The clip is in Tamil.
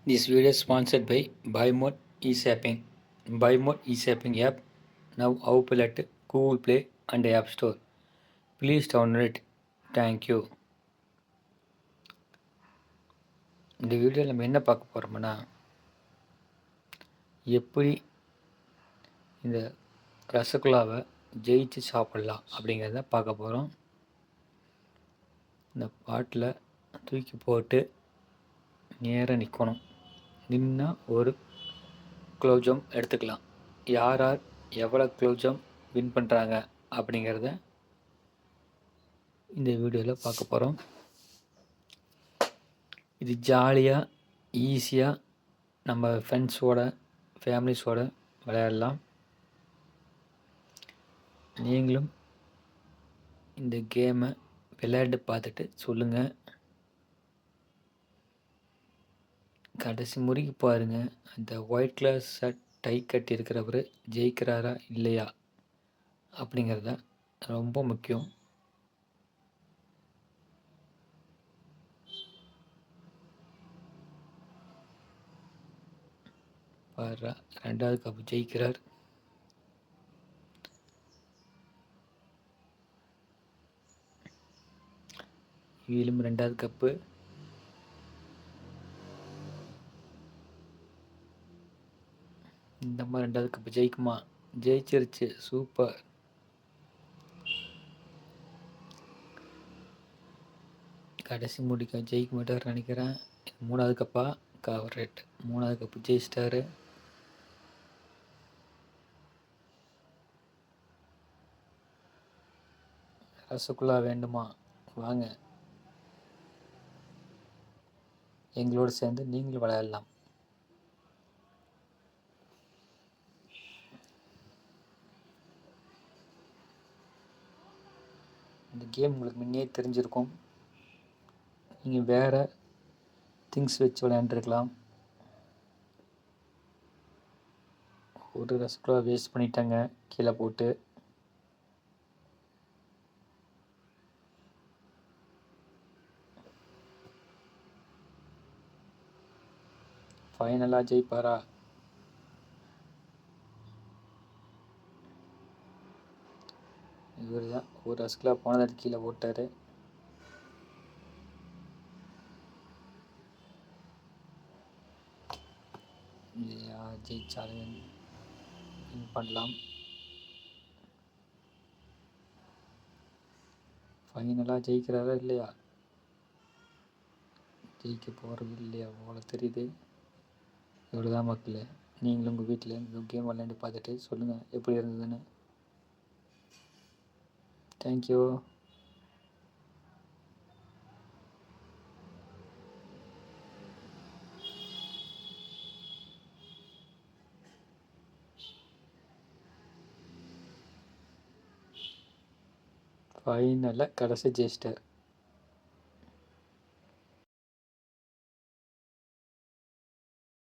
This video is sponsored by BuyMode eShopping. BuyMode eShopping app now available at Google Play and App Store. Please download it. Thank you. இந்த வீடியோவில் நம்ம என்ன பார்க்க போகிறோம்னா, எப்படி இந்த ரசகுல்லாவை ஜெயிச்சு சாப்பிட்லாம் அப்படிங்கிறத பார்க்க போகிறோம். இந்த பாட்டில் தூக்கி போட்டு நேராக நிற்கணும். நின்னா ஒரு குலோப்ஜாம் எடுத்துக்கலாம். யார் யார் எவ்வளோ குலோப்ஜாம் வின் பண்ணுறாங்க அப்படிங்கிறத இந்த வீடியோவில் பார்க்க போகிறோம். இது ஜாலியாக ஈஸியாக நம்ம ஃப்ரெண்ட்ஸோட ஃபேமிலிஸோட விளையாடலாம். நீங்களும் இந்த கேமை விளையாட்டு பார்த்துட்டு சொல்லுங்கள். கடைசி முறைக்கு பாருங்கள். அந்த ஒயிட் கலர் ஷர்ட் டை கட்டி இருக்கிறவர் ஜெயிக்கிறாரா இல்லையா அப்படிங்கிறத ரொம்ப முக்கியம். பாரு, 2வது கப்பு ஜெயிக்கிறார். இதிலும் 2வது கப்பு. இந்த மாதிரி 2வது கப்பு ஜெயிக்குமா? ஜெயிச்சிருச்சு, சூப்பர். கடைசி முடிக்க ஜெயிக்க மாட்டார் நினைக்கிறேன். 3வது கப்பா? கரெக்ட், 3வது கப்பு ஜெயிச்சிட்டாரு. ரசகுல்லா வேண்டுமா? வாங்க, எங்களோடு சேர்ந்து நீங்களும் விளையாடலாம். இந்த கேம் உங்களுக்கு முன்னே தெரிஞ்சிருக்கும். நீங்கள் வேறு திங்ஸ் வச்சு விளையாண்டுருக்கலாம். ஒரு ரசகுல்லா வேஸ்ட் பண்ணிட்டாங்க கீழே போட்டு. ஃபைனலாக ஜெயிப்பாரா? இவர் தான் ஒரு ரசகுல்லா போனதாட்டி கீழே போட்டார். ஜெயிச்சாலும் வின் பண்ணலாம். ஃபைனலாக ஜெயிக்கிறாரா இல்லையா? ஜெயிக்க போகிறது இல்லையா போல தெரியுது. இவ்வளோ தான் மக்களே. நீங்களும் உங்கள் வீட்டில் இந்த கேம் விளையாண்டு பார்த்துட்டு சொல்லுங்கள் எப்படி இருந்ததுன்னு. தேங்க்யூ. ஃபைனலாக கடைசி ஜெயிச்சிட்டார்.